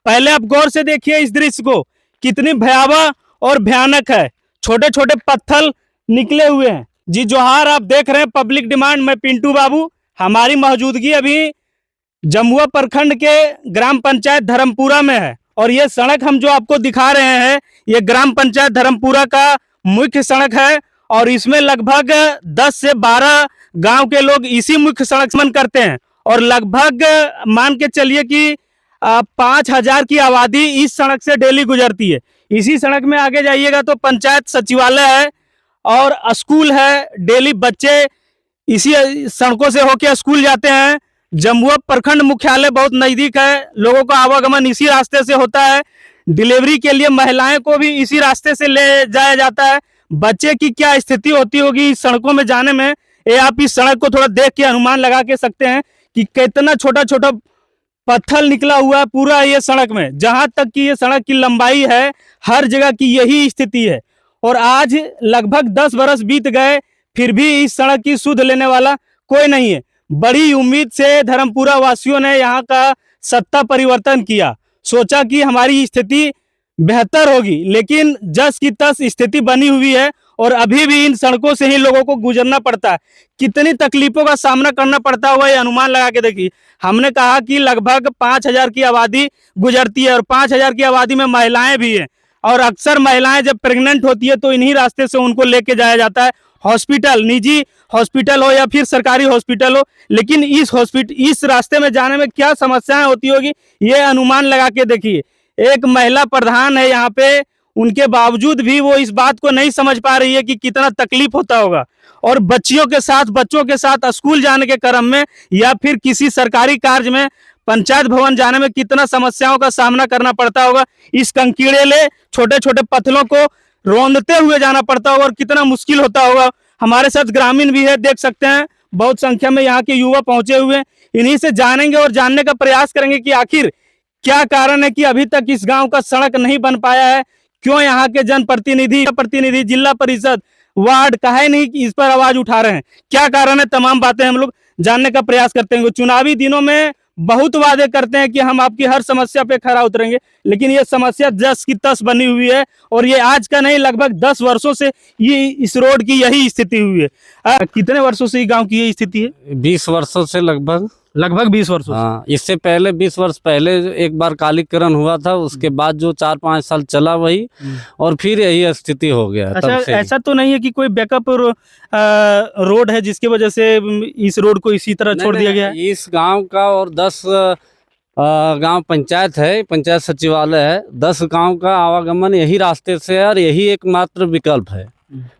पहले आप गौर से देखिए इस दृश्य को, कितनी भयावह और भयानक है। छोटे छोटे पत्थर निकले हुए हैं। जी जोहार, आप देख रहे हैं पब्लिक डिमांड, मैं पिंटू बाबू। हमारी मौजूदगी अभी जमुआ प्रखंड के ग्राम पंचायत धर्मपुरा में है और ये सड़क हम जो आपको दिखा रहे हैं ये ग्राम पंचायत धर्मपुरा का मुख्य सड़क है और इसमें लगभग 10 से 12 गांव के लोग इसी मुख्य सड़क से करते हैं और लगभग मान के चलिए कि 5,000 की आबादी इस सड़क से डेली गुजरती है। इसी सड़क में आगे जाइएगा तो पंचायत सचिवालय है और स्कूल है। डेली बच्चे इसी सड़कों से होके स्कूल जाते हैं। जमुआ प्रखंड मुख्यालय बहुत नजदीक है, लोगों का आवागमन इसी रास्ते से होता है। डिलीवरी के लिए महिलाएं को भी इसी रास्ते से ले जाया जाता है। बच्चे की क्या स्थिति होती होगी इस सड़कों में जाने में, ये आप इस सड़क को थोड़ा देख के अनुमान लगा के सकते हैं कि कितना छोटा छोटा पत्थर निकला हुआ है पूरा ये सड़क में। जहां तक कि ये सड़क की लंबाई है हर जगह की यही स्थिति है और आज लगभग 10 बरस बीत गए फिर भी इस सड़क की सुध लेने वाला कोई नहीं है। बड़ी उम्मीद से धर्मपुरा वासियों ने यहाँ का सत्ता परिवर्तन किया, सोचा कि हमारी स्थिति बेहतर होगी, लेकिन जस की तस स्थिति बनी हुई है और अभी भी इन सड़कों से ही लोगों को गुजरना पड़ता है। कितनी तकलीफों का सामना करना पड़ता हुआ ये अनुमान लगा के देखिए। हमने कहा कि लगभग 5,000 की आबादी गुजरती है और 5,000 की आबादी में महिलाएं भी हैं और अक्सर महिलाएं जब प्रेग्नेंट होती है तो इन्हीं रास्ते से उनको लेके जाया जाता है हॉस्पिटल, निजी हॉस्पिटल हो या फिर सरकारी हॉस्पिटल हो। लेकिन इस रास्ते में जाने में क्या समस्याएं होती होगी ये अनुमान लगा के देखिए। एक महिला प्रधान है यहाँ पे, उनके बावजूद भी वो इस बात को नहीं समझ पा रही है कि कितना तकलीफ होता होगा और बच्चों के साथ स्कूल जाने के क्रम में या फिर किसी सरकारी कार्य में पंचायत भवन जाने में कितना समस्याओं का सामना करना पड़ता होगा। इस कंकीड़ेले छोटे छोटे पत्थरों को रौंदते हुए जाना पड़ता होगा और कितना मुश्किल होता होगा। हमारे साथ ग्रामीण भी है, देख सकते हैं बहुत संख्या में यहाँ के युवा पहुंचे हुए हैं। इन्हीं से जानेंगे और जानने का प्रयास करेंगे कि आखिर क्या कारण है कि अभी तक इस गांव का सड़क नहीं बन पाया है। क्यों यहाँ के जनप्रतिनिधि, जिला परिषद, वार्ड काहे नहीं इस पर आवाज उठा रहे हैं, क्या कारण है, तमाम बातें हम लोग जानने का प्रयास करते हैं। चुनावी दिनों में बहुत वादे करते हैं कि हम आपकी हर समस्या पे खरा उतरेंगे, लेकिन ये समस्या जस की तस बनी हुई है और ये आज का नहीं लगभग 10 वर्षों से ये इस रोड की यही स्थिति हुई है। कितने वर्षों से गांव की ये स्थिति है? 20 वर्षों से लगभग 20 वर्षों हाँ, इससे पहले 20 वर्ष पहले एक बार कालीकरण हुआ था, उसके बाद जो 4-5 साल चला वही और फिर यही स्थिति हो गया। अच्छा, ऐसा तो नहीं है कि कोई बैकअप रोड है जिसकी वजह से इस रोड को इसी तरह छोड़ दिया गया? इस गांव का और 10 गांव पंचायत है, पंचायत सचिवालय है, 10 गांव का आवागमन यही रास्ते से है और यही एकमात्र विकल्प है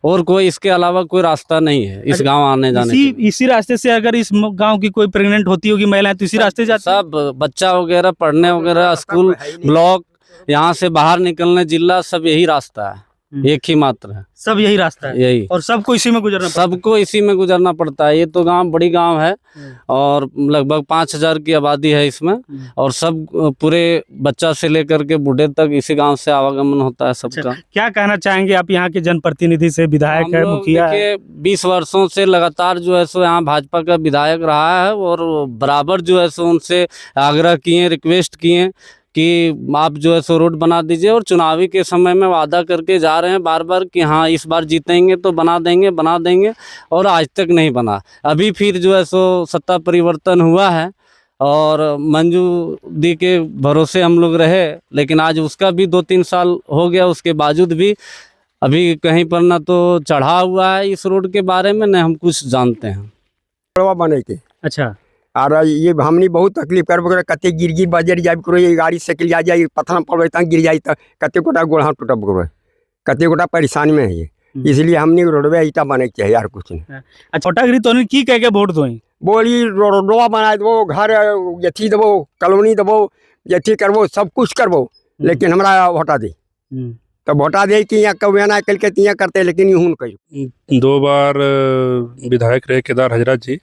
और कोई इसके अलावा कोई रास्ता नहीं है इस गांव आने जाने के। इसी रास्ते से अगर इस गांव की कोई प्रेग्नेंट होती होगी महिलाएं तो इसी रास्ते जाती? सब बच्चा वगैरह पढ़ने वगैरह, स्कूल, ब्लॉक, यहाँ से बाहर निकलने जिला, सब यही रास्ता है, एक ही मात्र है, सब यही रास्ता है यही, और सबको इसी में गुजरना सबको इसी में गुजरना पड़ता है। ये तो गांव बड़ी गांव है और लगभग 5,000 की आबादी है इसमें और सब पूरे बच्चा से लेकर के बूढ़े तक इसी गांव से आवागमन होता है सबका। क्या कहना चाहेंगे आप यहाँ के जनप्रतिनिधि से? विधायक है, मुखिया है, 20 वर्षों से लगातार जो है सो यहाँ भाजपा का विधायक रहा है और बराबर जो है सो उनसे आग्रह किए, रिक्वेस्ट किए कि आप जो है सो रोड बना दीजिए और चुनावी के समय में वादा करके जा रहे हैं बार बार कि हाँ इस बार जीतेंगे तो बना देंगे और आज तक नहीं बना। अभी फिर जो है सो सत्ता परिवर्तन हुआ है और मंजू दी के भरोसे हम लोग रहे, लेकिन आज उसका भी 2-3 साल हो गया, उसके बावजूद भी अभी कहीं पर ना तो चढ़ा हुआ है इस रोड के बारे में, न हम कुछ जानते हैं बने के। अच्छा, और ये हमने बहुत तकलीफ कर कते गिर बजर जाए करो, ये गाड़ी साइकिल जा जाए पत्थर पड़ गिर जाए तो कते गोटा गोड़ हाथ टूटब करो, कते गोटा परेशानी में है ये, इसलिए हमने रोडवे ईटा बने के चाहिए यार कुछ नहीं। अच्छा, छोटागिरी तो की कह के वोट दो? बोली रोडवा बना दो, घर यथी दबो, कॉलोनी दबो, यथी करबो, सब कुछ करबो, लेकिन हमारा वोटा दे तो वोटा दे कि यहाँ कब ना कल के तियाँ करते, लेकिन यूँ कही। 2 बार विधायक रहे केदार हजरत जी,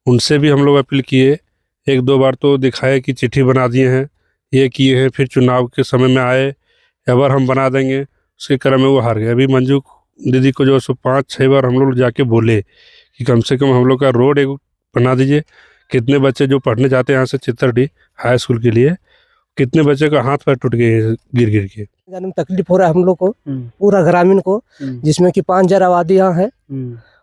उनसे भी हम लोग अपील किए, 1-2 बार तो दिखाए कि चिट्ठी बना दिए हैं, ये किए हैं, फिर चुनाव के समय में आए अबर हम बना देंगे, उसके क्रम में वो हार गए। अभी मंजू दीदी को जो सो 5-6 बार हम लोग जाके बोले कि कम से कम हम लोग का रोड एक बना दीजिए। कितने बच्चे जो पढ़ने जाते हैं यहाँ से चित्तरडी हाई स्कूल के लिए, कितने बच्चे का हाथ पैर टूट गए हैं गिर गिर के। जाने में तकलीफ हो रहा है हम लोग को, पूरा ग्रामीण को, जिसमें कि 5000 आबादी यहाँ है।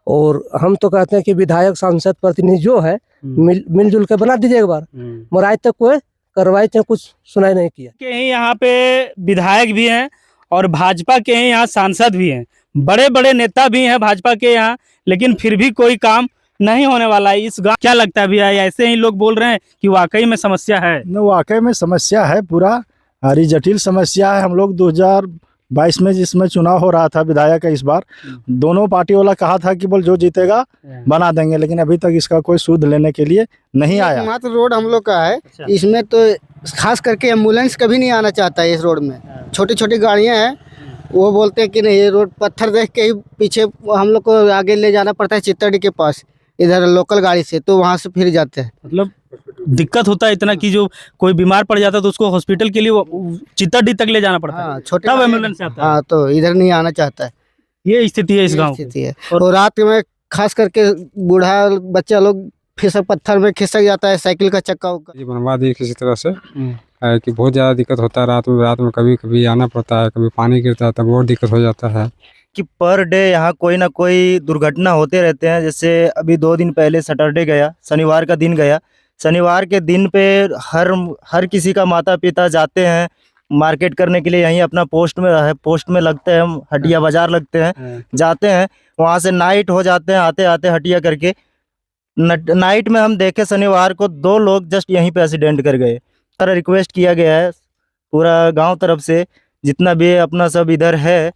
और हम तो कहते हैं कि विधायक सांसद प्रतिनिधि जो है मिलजुल के बना दीजिए एक बार, मगर आज तक कोई कार्रवाई चाहे कुछ सुनाई नहीं किया। के ही यहाँ पे विधायक भी हैं और भाजपा के ही यहाँ सांसद भी हैं, बड़े बड़े नेता भी हैं भाजपा के यहाँ, लेकिन फिर भी कोई काम नहीं होने वाला है इस गाँव। क्या लगता है भैया, ऐसे ही लोग बोल रहे हैं कि वाकई में समस्या है? न, वाकई में समस्या है, पूरा हरी जटिल समस्या है। हम लोग 2022 में जिसमें चुनाव हो रहा था विधायक का, इस बार दोनों पार्टी वाला कहा था कि बोल जो जीतेगा बना देंगे, लेकिन अभी तक इसका कोई सूद लेने के लिए नहीं आया। मात्र रोड हम लोग का है, इसमें तो खास करके एम्बुलेंस कभी नहीं आना चाहता है। इस रोड में छोटी छोटी गाड़ियां हैं, वो बोलते हैं कि नहीं ये रोड पत्थर देख के ही पीछे हम लोग को आगे ले जाना पड़ता है चित्तड़ी के पास, इधर लोकल गाड़ी से, तो वहाँ से फिर जाते हैं। मतलब दिक्कत होता है इतना कि जो कोई बीमार पड़ जाता है तो उसको हॉस्पिटल के लिए चित्तड़ी तक ले जाना पड़ता है। हाँ, छोटे तब एम्बुलेंस आता है। हाँ, तो इधर नहीं आना चाहता है, ये स्थिति है इस गांव की। स्थिति है। और रात में खास करके बूढ़ा बच्चा लोग फिसल पत्थर में खिसक जाता है, साइकिल का चक्का ये बनवा दी किसी तरह से, है कि बहुत ज़्यादा दिक्कत होता है रात में कभी कभी आना पड़ता है, कभी पानी गिरता है तब और दिक्कत हो जाता है कि पर डे यहाँ कोई ना कोई दुर्घटना होते रहते हैं। जैसे अभी 2 दिन पहले सैटरडे गया, शनिवार का दिन गया। शनिवार के दिन पे हर किसी का माता पिता जाते हैं मार्केट करने के लिए, यहीं अपना पोस्ट में लगते हैं, हटिया बाजार लगते हैं, जाते हैं वहाँ से नाइट हो जाते हैं आते आते हटिया करके। नाइट में हम देखे शनिवार को 2 लोग जस्ट यहीं पे एक्सीडेंट कर गए। तरह रिक्वेस्ट किया गया है पूरा गांव तरफ से, जितना भी अपना सब इधर है,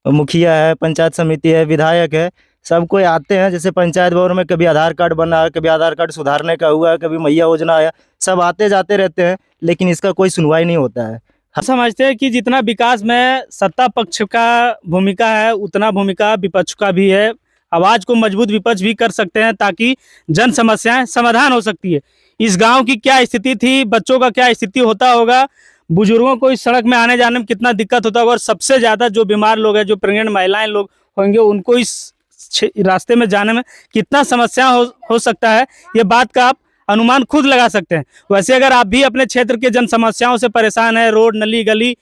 मुखिया है, पंचायत समिति है, विधायक है, सब कोई आते हैं। जैसे पंचायत भवन में कभी आधार कार्ड बना है, कभी आधार कार्ड सुधारने का हुआ है, कभी मैया योजना आया, सब आते जाते रहते हैं, लेकिन इसका कोई सुनवाई नहीं होता है। हम समझते हैं कि जितना विकास में सत्ता पक्ष का भूमिका है उतना भूमिका विपक्ष का भी है। आवाज को मजबूत विपक्ष भी कर सकते हैं ताकि जन समस्याएं समाधान हो सकती है। इस गांव की क्या स्थिति थी, बच्चों का क्या स्थिति होता होगा, बुजुर्गों को इस सड़क में आने जाने में कितना दिक्कत होता होगा, और सबसे ज़्यादा जो बीमार लोग हैं, जो प्रेग्नेंट महिलाएं लोग होंगे, उनको इस रास्ते में जाने में कितना समस्या हो सकता है, ये बात का आप अनुमान खुद लगा सकते हैं। वैसे अगर आप भी अपने क्षेत्र के जन समस्याओं से परेशान हैं, रोड, नली, गली,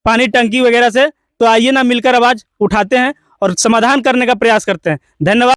पानी टंकी वगैरह से, तो आइए ना मिलकर आवाज़ उठाते हैं और समाधान करने का प्रयास करते हैं। धन्यवाद।